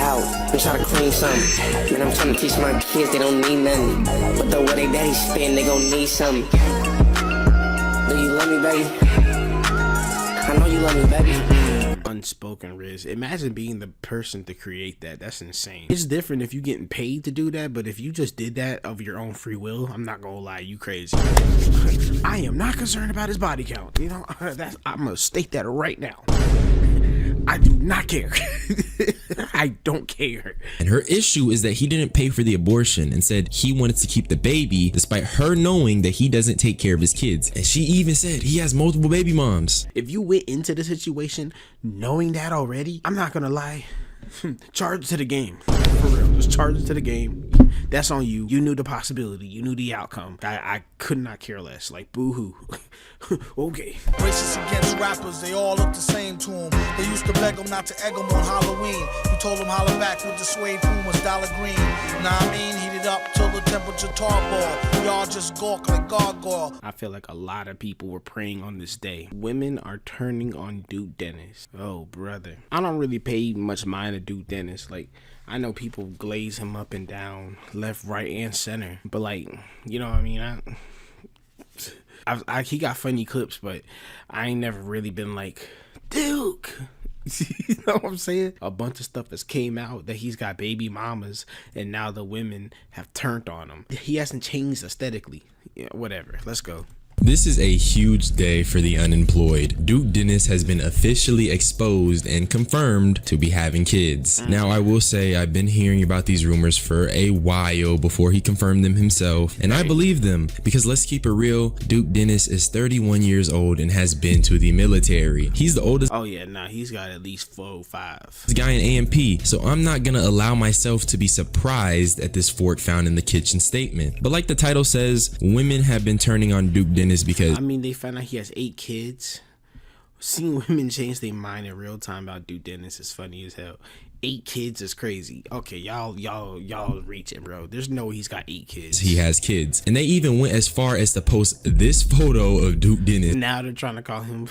out, I'm trying to clean something. Man, I'm trying to teach my kids they don't need nothing. But the way they daddy spend, they gon' need something. Do you love me, baby? I know you love me, baby. Unspoken Riz. Imagine being the person to create that. That's insane. It's different if you getting paid to do that, but if you just did that of your own free will, I'm not gonna lie, you crazy. I am not concerned about his body count. You know, I'm gonna state that right now. I do not care. I don't care. And her issue is that he didn't pay for the abortion and said he wanted to keep the baby despite her knowing that he doesn't take care of his kids. And she even said he has multiple baby moms. If you went into the situation knowing that already, I'm not gonna lie, charge to the game. For real, just charge it to the game. That's on you. You knew the possibility. You knew the outcome. I could not care less. Like, boo-hoo. Okay. Racist against rappers, they all look the same to him. They used to beg him not to egg him on Halloween. He told him holler back with the suede pumas, dollar green. Nah, I mean, heated up till the temperature tarball. Y'all just gawk like gargoyle. I feel like a lot of people were praying on this day. Women are turning on Duke Dennis. Oh, brother. I don't really pay much mind to Duke Dennis. Like, I know people glaze him up and down, left, right, and center. But, like, you know what I mean? He got funny clips, but I ain't never really been like, Duke. You know what I'm saying? A bunch of stuff has came out that he's got baby mamas, and now the women have turned on him. He hasn't changed aesthetically. Yeah, whatever. Let's go. This is a huge day for the unemployed. Duke Dennis has been officially exposed and confirmed to be having kids. Now, I will say I've been hearing about these rumors for a while before he confirmed them himself, and I believe them because let's keep it real, Duke Dennis is 31 years old and has been to the military. He's the oldest He's got at least 4 or 5 guy in AMP, so I'm not gonna allow myself to be surprised at this fork found in the kitchen statement. But like the title says, women have been turning on Duke Dennis because they found out he has 8 kids. Seeing women change their mind in real time about Duke Dennis is funny as hell. 8 kids is crazy. Okay, y'all reaching, bro. There's no way he's got 8 kids. He has kids, and they even went as far as to post this photo of Duke Dennis. Now they're trying to call him.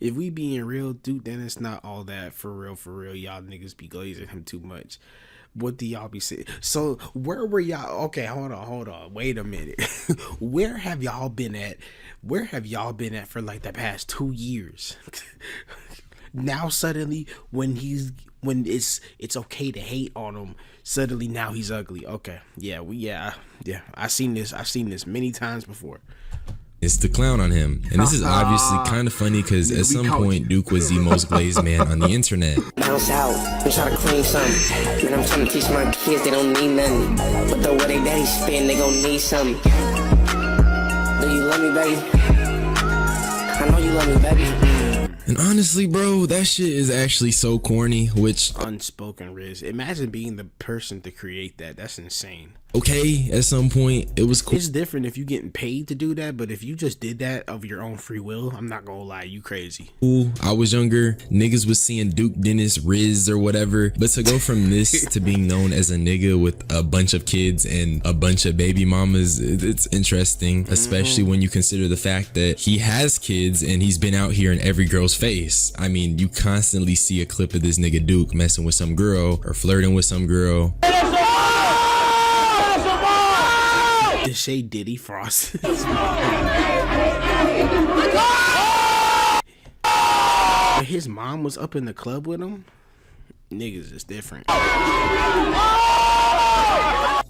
If we being real, Duke Dennis not all that for real. Y'all niggas be glazing him too much. What do y'all be saying? So where were y'all? Okay, hold on. Wait a minute. Where have y'all been at? Where have y'all been at for like the past 2 years? Now suddenly when it's okay to hate on him, suddenly now he's ugly. Okay. Yeah. I've seen this many times before. It's the clown on him, and this is obviously kind of funny because at some point Duke was the most glazed man on the internet. Bounce out, I'm trying to clean something. Man, I'm trying to teach my kids they don't need nothing. But the way they daddy spend, they gon' need something. Do you love me, baby? I know you love me, baby. And honestly, bro, that shit is actually so corny, which... Unspoken Riz. Imagine being the person to create that. That's insane. Okay, at some point, it was cool. It's different if you getting paid to do that, but if you just did that of your own free will, I'm not gonna lie, you crazy. I was younger, niggas was seeing Duke Dennis, Riz, or whatever, but to go from this to being known as a nigga with a bunch of kids and a bunch of baby mamas, it's interesting, especially when you consider the fact that he has kids and he's been out here in every girl's face. I mean, you constantly see a clip of this nigga Duke messing with some girl or flirting with some girl. Shay Diddy Frost. His mom was up in the club with him. Niggas is different.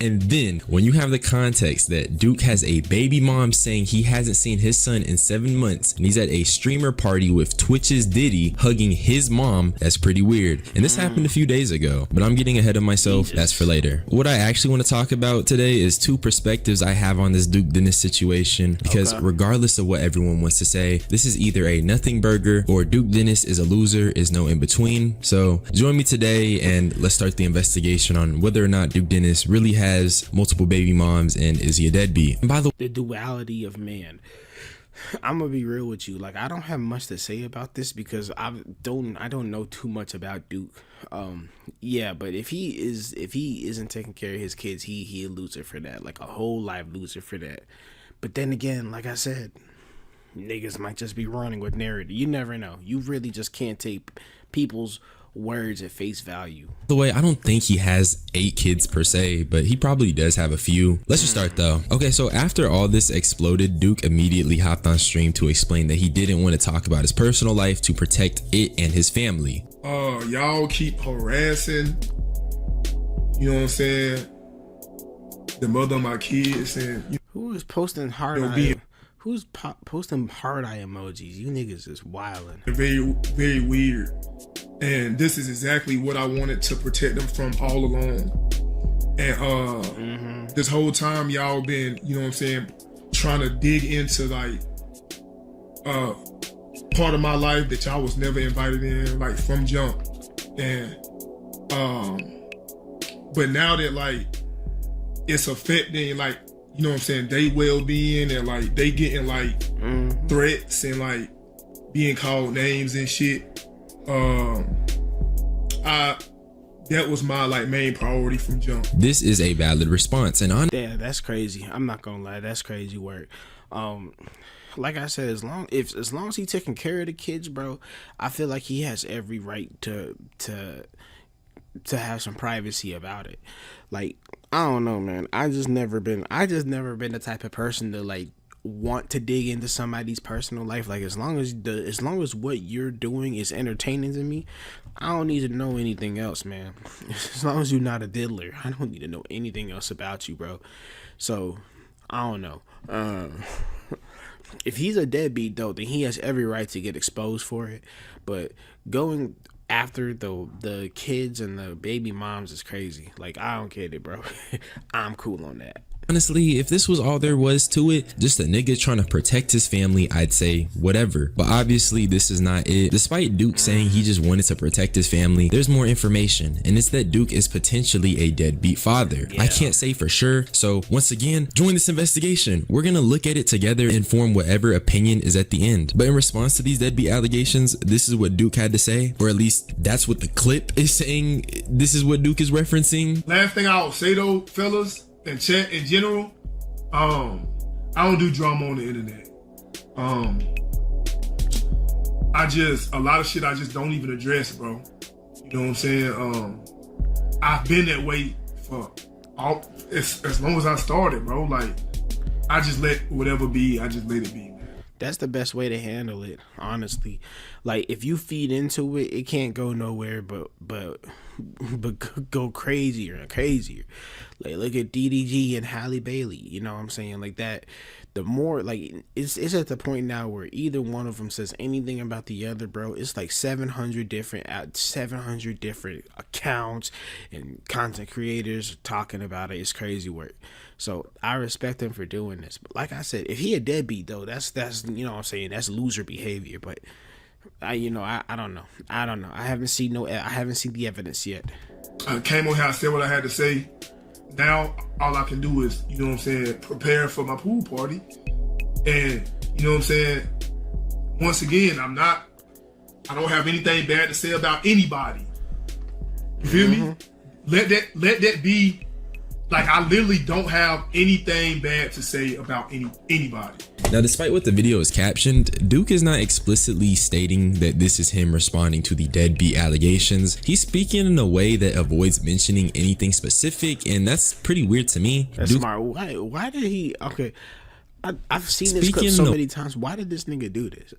And then when you have the context that Duke has a baby mom saying he hasn't seen his son in 7 months and he's at a streamer party with Twitch's Diddy hugging his mom, that's pretty weird. And this happened a few days ago, but I'm getting ahead of myself. That's for later. What I actually want to talk about today is 2 perspectives I have on this Duke Dennis situation, because regardless of what everyone wants to say, this is either a nothing burger or Duke Dennis is a loser, is no in between. So join me today and let's start the investigation on whether or not Duke Dennis really has multiple baby moms and is he a deadbeat. And by the duality of man, I'm gonna be real with you. Like, I don't have much to say about this because I don't know too much about Duke. But if he isn't taking care of his kids, he a loser for that. Like a whole life loser for that. But then again, like I said, niggas might just be running with narrative. You never know. You really just can't take people's words at face value. By the way, I don't think he has 8 kids per se, but he probably does have a few. Let's just start though. Okay, so after all this exploded, Duke immediately hopped on stream to explain that he didn't want to talk about his personal life to protect it and his family. Y'all keep harassing, you know what I'm saying, the mother of my kids, and Who is posting hard eye? Who's posting hard eye emojis? You niggas is wildin'. very, very weird. And this is exactly what I wanted to protect them from all along. And this whole time y'all been, you know what I'm saying, trying to dig into like part of my life that y'all was never invited in, like from jump. And but now that like it's affecting like, you know what I'm saying, they well-being, and like they getting like threats and like being called names and shit. That was my like main priority from jump. This is a valid response, and yeah, that's crazy. I'm not gonna lie, that's crazy work. Like I said, as long as he taking care of the kids, bro, I feel like he has every right to have some privacy about it. Like, I don't know, man. I just never been the type of person to like want to dig into somebody's personal life. Like, as long as what you're doing is entertaining to me, I don't need to know anything else, man. As long as you're not a diddler, I don't need to know anything else about you, bro. So I don't know. If he's a deadbeat though, then he has every right to get exposed for it. But going after the kids and the baby moms is crazy. Like, I don't get it, bro. I'm cool on that. honestly, if this was all there was to it, just a nigga trying to protect his family, I'd say whatever. But obviously this is not it. Despite Duke saying he just wanted to protect his family, there's more information, and it's that Duke is potentially a deadbeat father. I can't say for sure, so once again, join this investigation. We're gonna look at it together and form whatever opinion is at the end. But in response to these deadbeat allegations, this is what Duke had to say, or at least that's what the clip is saying. This is what Duke is referencing. Last thing I'll say though, fellas, and chat in general, I don't do drama on the internet. A lot of shit I just don't even address, bro. You know what I'm saying? I've been that way for as long as I started, bro. Like, I just let whatever be, I just let it be. That's the best way to handle it, honestly. Like, if you feed into it, it can't go nowhere but go crazier and crazier. Like, look at DDG and Halle Bailey, you know what I'm saying? Like, that, the more, like, it's at the point now where either one of them says anything about the other, bro, it's like 700 different accounts and content creators talking about it. It's crazy work. So I respect him for doing this. But like I said, if he a deadbeat though, that's you know what I'm saying, that's loser behavior. But I don't know. I haven't seen the evidence yet. I came on here, I said what I had to say. Now all I can do is, you know what I'm saying, prepare for my pool party. And you know what I'm saying, once again, I don't have anything bad to say about anybody. You feel me? Let that be. Like, I literally don't have anything bad to say about anybody. Now, despite what the video is captioned, Duke is not explicitly stating that this is him responding to the deadbeat allegations. He's speaking in a way that avoids mentioning anything specific, and that's pretty weird to me. That's Duke, smart. Why did he? Okay, I've seen this clip so many times. Why did this nigga do this?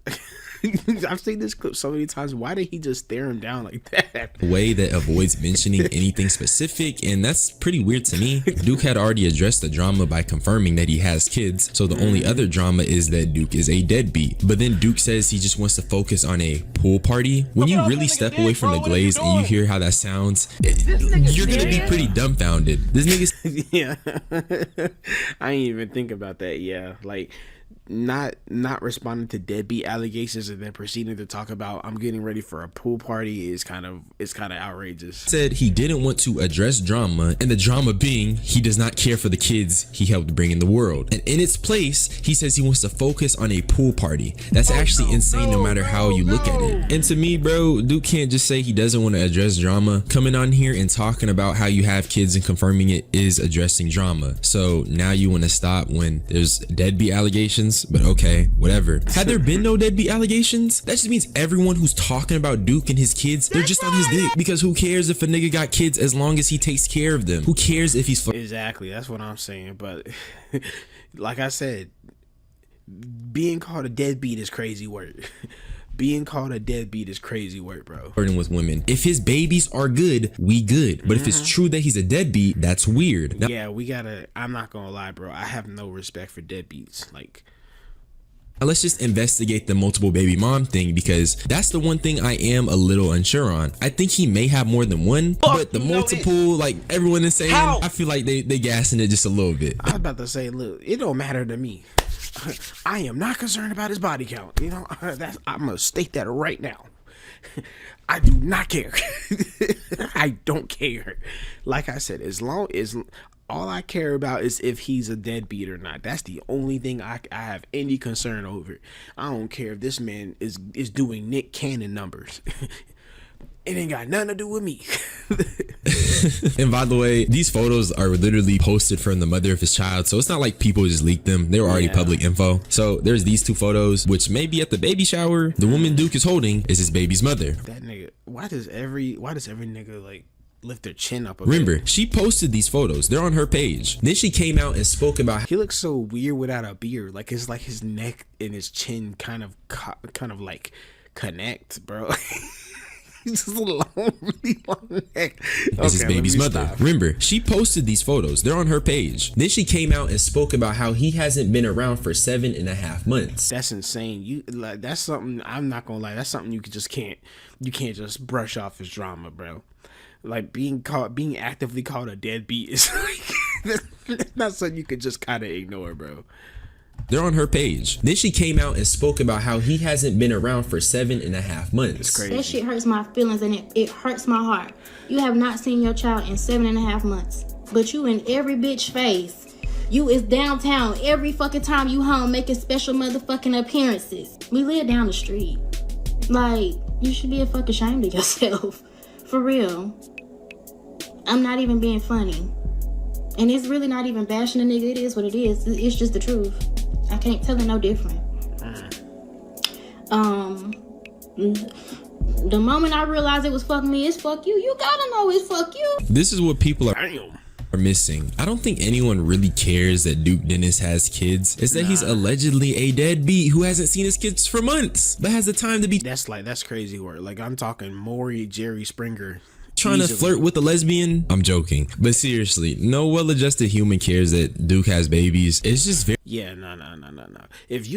I've seen this clip so many times. Why did he just stare him down like that? A way that avoids mentioning anything specific, and that's pretty weird to me. Duke had already addressed the drama by confirming that he has kids, so the only other drama is that Duke is a deadbeat. But then Duke says he just wants to focus on a pool party. When you really step away from the glaze and you hear how that sounds, you're gonna be pretty dumbfounded. This nigga's yeah. I didn't even think about that. Yeah, like, not responding to deadbeat allegations and then proceeding to talk about I'm getting ready for a pool party is kind of outrageous. Said he didn't want to address drama, and the drama being he does not care for the kids he helped bring in the world. And in its place, he says he wants to focus on a pool party. That's actually insane no matter how you look at it. And to me, bro, Duke can't just say he doesn't want to address drama. Coming on here and talking about how you have kids and confirming it is addressing drama. So now you want to stop when there's deadbeat allegations. allegations, but okay, whatever. Had there been no deadbeat allegations, that just means everyone who's talking about Duke and his kids, they're just on his dick. Because who cares if a nigga got kids as long as he takes care of them? Who cares if he's Exactly, that's what I'm saying. But like I said, being called a deadbeat is crazy work. Being called a deadbeat is crazy work, bro. flirting with women? If his babies are good, we good. But if it's true that he's a deadbeat, that's weird. Now, Yeah, we gotta, I'm not gonna lie, bro. I have no respect for deadbeats. Like, let's just investigate the multiple baby mom thing, because that's the one thing I am a little unsure on. I think he may have more than one, but the multiple, like everyone is saying, I feel like they gassing it just a little bit. I was about to say, look, it don't matter to me. I am not concerned about his body count. You know, I'm gonna state that right now. I do not care. I don't care. Like I said, as long as all I care about is if he's a deadbeat or not. That's the only thing I have any concern over. I don't care if this man is doing Nick Cannon numbers. It ain't got nothing to do with me. And by the way, these photos are literally posted from the mother of his child, so it's not like people just leaked them. They were already public info. So there's these two photos, which may be at the baby shower. The woman Duke is holding is his baby's mother. That nigga, why does every nigga like lift their chin up a Remember, bit? she posted these photos. They're on her page. Then she came out and spoke about He looks so weird without a beard. Like it's like his neck and his chin kind of like connect, bro. He's just a really long neck. is his baby's mother. Stop. Remember, she posted these photos. They're on her page. Then she came out and spoke about how he hasn't been around for 7.5 months. That's insane. You like that's something, I'm not gonna lie, that's something you can't just brush off as drama, bro. Like being actively called a deadbeat is like that's not something you could just kind of ignore, bro. They're on her page. Then she came out and spoke about how he hasn't been around for 7.5 months. It's crazy. That shit hurts my feelings and it hurts my heart. You have not seen your child in 7.5 months, but you in every bitch face. You is downtown every fucking time you home making special motherfucking appearances. We live down the street. Like, you should be a fucking ashamed of yourself. For real. I'm not even being funny. And it's really not even bashing a nigga. It is what it is. It's just the truth. I can't tell it no different. The moment I realized it was fuck me, it's fuck you. You gotta know it's fuck you. This is what people are Damn. missing. I don't think anyone really cares that Duke Dennis has kids. It's that he's allegedly a deadbeat who hasn't seen his kids for months, but has the time to be That's crazy work. Like I'm talking Maury, Jerry Springer. trying to flirt with a lesbian. I'm joking, but seriously, no well-adjusted human cares that Duke has babies. It's just very No. If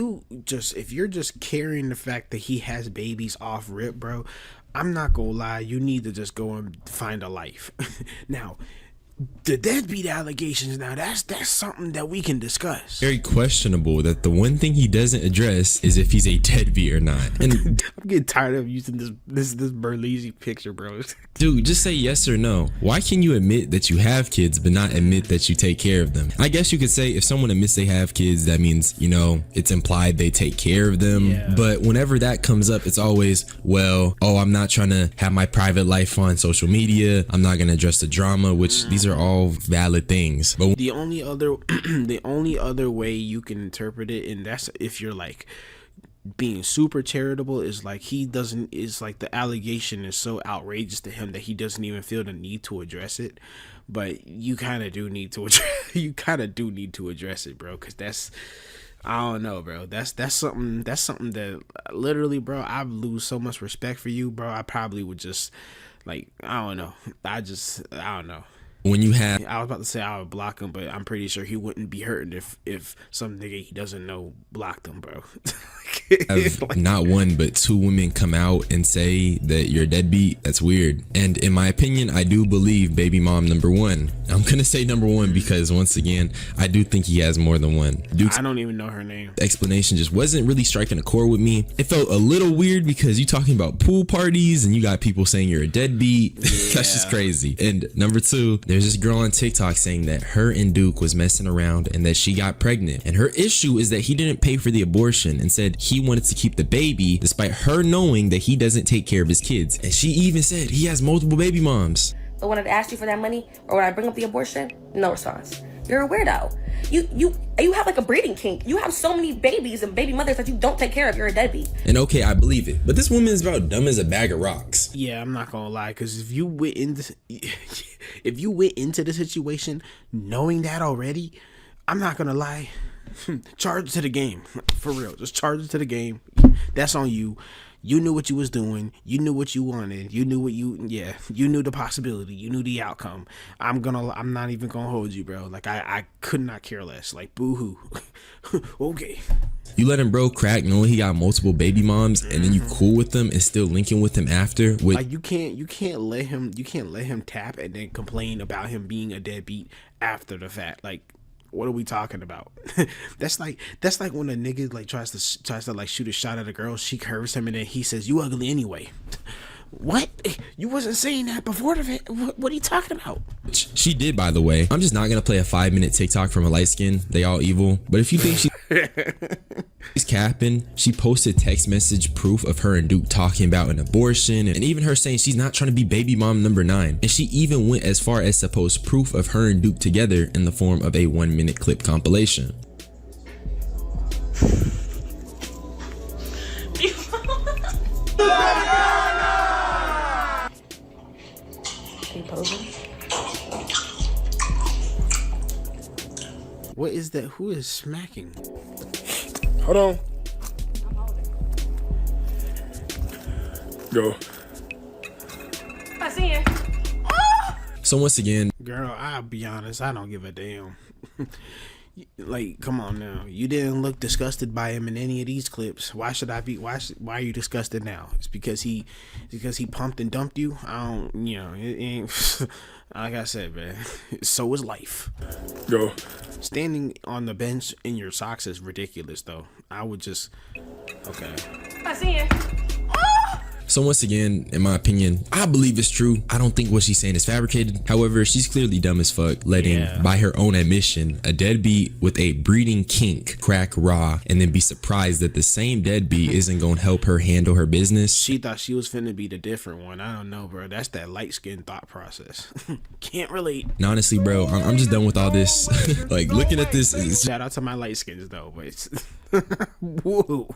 you're just carrying the fact that he has babies off rip, bro, I'm not gonna lie, you need to just go and find a life. Now, the deadbeat allegations, now that's something that we can discuss. very questionable that the one thing he doesn't address is if he's a deadbeat or not. And I'm getting tired of using this Berlizzi picture, bro. dude, just say yes or no. Why can you admit that you have kids but not admit that you take care of them? I guess you could say if someone admits they have kids, that means, you know, it's implied they take care of them. Yeah. But whenever that comes up, it's always, well, oh, I'm not trying to have my private life on social media. I'm not going to address the drama, which these are all valid things. But The only other way you can interpret it, and that's if you're like being super charitable, is like the allegation is so outrageous to him that he doesn't even feel the need to address it. But you kind of do need to address it, bro, because that's, I don't know, bro. That's something that literally, bro, I lose so much respect for you, bro. I probably would just like, I don't know. I don't know. when you have I was about to say I would block him, but I'm pretty sure he wouldn't be hurting if some nigga he doesn't know blocked him, bro. not one but two women come out and say that you're a deadbeat, that's weird. And in my opinion, I do believe baby mom number one. I'm gonna say number one because once again, I do think he has more than one. Duke's I don't even know her name. explanation just wasn't really striking a chord with me. It felt a little weird because you talking about pool parties and you got people saying you're a deadbeat. That's just crazy. And number two, there's this girl on TikTok saying that her and Duke was messing around and that she got pregnant. And her issue is that he didn't pay for the abortion and said he wanted to keep the baby despite her knowing that he doesn't take care of his kids. And she even said he has multiple baby moms. But when I asked you for that money or when I bring up the abortion, no response. You're a weirdo. You have like a breeding kink. You have so many babies and baby mothers that you don't take care of. You're a deadbeat. And okay, I believe it, but this woman is about dumb as a bag of rocks. Yeah, I'm not gonna lie, because if you went into the situation knowing that already, I'm not gonna lie. Charge it to the game, for real. Just charge it to the game. That's on you. You knew what you was doing. You knew what you wanted. You knew you knew the possibility. You knew the outcome. I'm not even gonna hold you, bro. Like I could not care less. Like boo-hoo. Okay. You let him bro crack knowing he got multiple baby moms, and then you cool with them and still linking with him after. Like you can't let him tap and then complain about him being a deadbeat after the fact. Like, what are we talking about? That's like when a nigga like tries to like shoot a shot at a girl, she curves him, and then he says, "You ugly anyway." What? You wasn't saying that before the fact. What are you talking about? She did, by the way. I'm just not gonna play a 5-minute TikTok from a light skin. They all evil. But if you think she's capping, she posted text message proof of her and Duke talking about an abortion, and even her saying she's not trying to be baby mom number 9. And she even went as far as to post proof of her and Duke together in the form of a 1-minute clip compilation. What is that? Who is smacking? Hold on. Go. I see you. So once again, Girl, I'll be honest, I don't give a damn. Like, come on now. You didn't look disgusted by him in any of these clips. Why should I be? Why are you disgusted now? It's because he pumped and dumped you. I don't, it ain't. Like I said, man, so is life. Go. Standing on the bench in your socks is ridiculous, though. I would just, okay. I see you. So once again, in my opinion, I believe it's true. I don't think what she's saying is fabricated. However, she's clearly dumb as fuck, letting, by her own admission, a deadbeat with a breeding kink crack raw and then be surprised that the same deadbeat isn't gonna help her handle her business. She thought she was finna be the different one. I don't know, bro. That's that light skin thought process. Can't relate. And honestly, bro, I'm just done with all this. Like, looking at this, Shout out to my light skins, though. But it's whoa.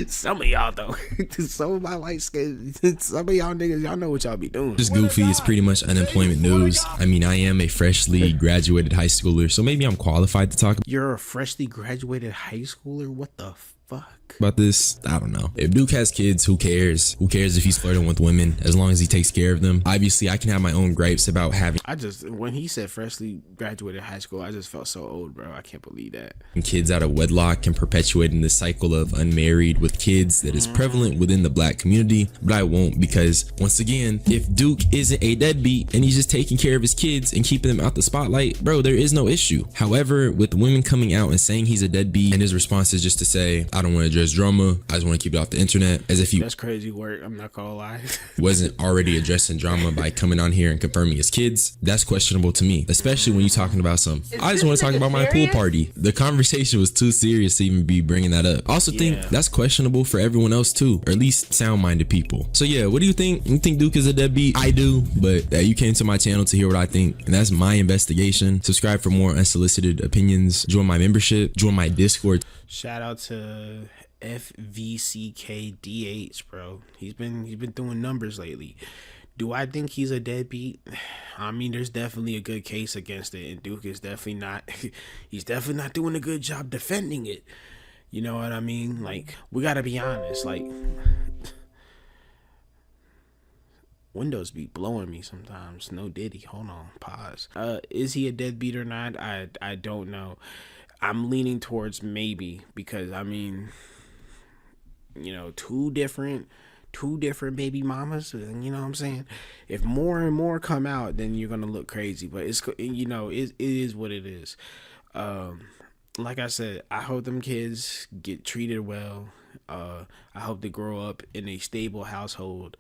Some of y'all though, some of my light skin, some of y'all niggas, y'all know what y'all be doing. just goofy. It's pretty much unemployment news. I mean, I am a freshly graduated high schooler, so maybe I'm qualified to talk You're a freshly graduated high schooler? What the fuck? about this. I don't know. If Duke has kids, who cares? Who cares if he's flirting with women, as long as he takes care of them? Obviously, I can have my own gripes about having When he said freshly graduated high school, I just felt so old, bro. I can't believe that. kids out of wedlock and perpetuating the cycle of unmarried with kids that is prevalent within the black community. But I won't, because once again, if Duke isn't a deadbeat and he's just taking care of his kids and keeping them out the spotlight, bro, there is no issue. However, with women coming out and saying he's a deadbeat and his response is just to say, I don't want to address drama, I just want to keep it off the internet, as if he That's crazy work. I'm not gonna lie. wasn't already addressing drama by coming on here and confirming his kids. That's questionable to me, especially when you're talking about I just want to talk about my pool party. The conversation was too serious to even be bringing that up. I also think that's questionable for everyone else too, or at least sound-minded people. So yeah, what do you think? You think Duke is a deadbeat? I do, but you came to my channel to hear what I think, and that's my investigation. Subscribe for more unsolicited opinions. Join my membership. Join my Discord. Shout out to FvckDH, bro. He's been doing numbers lately. Do I think he's a deadbeat? I mean, there's definitely a good case against it, and Duke is definitely not. He's definitely not doing a good job defending it. You know what I mean? Like, we gotta be honest. Like, Windows be blowing me sometimes. No Diddy. Hold on. Pause. Is he a deadbeat or not? I don't know. I'm leaning towards maybe, because I mean, two different baby mamas, you know what I'm saying? If more and more come out, then you're gonna look crazy, but it is what it is. Like I said, I hope them kids get treated well. I hope they grow up in a stable household,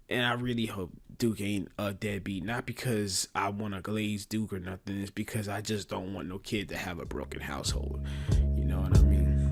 and I really hope Duke ain't a deadbeat. Not because I want to glaze Duke or nothing. It's because I just don't want no kid to have a broken household. You know what I mean?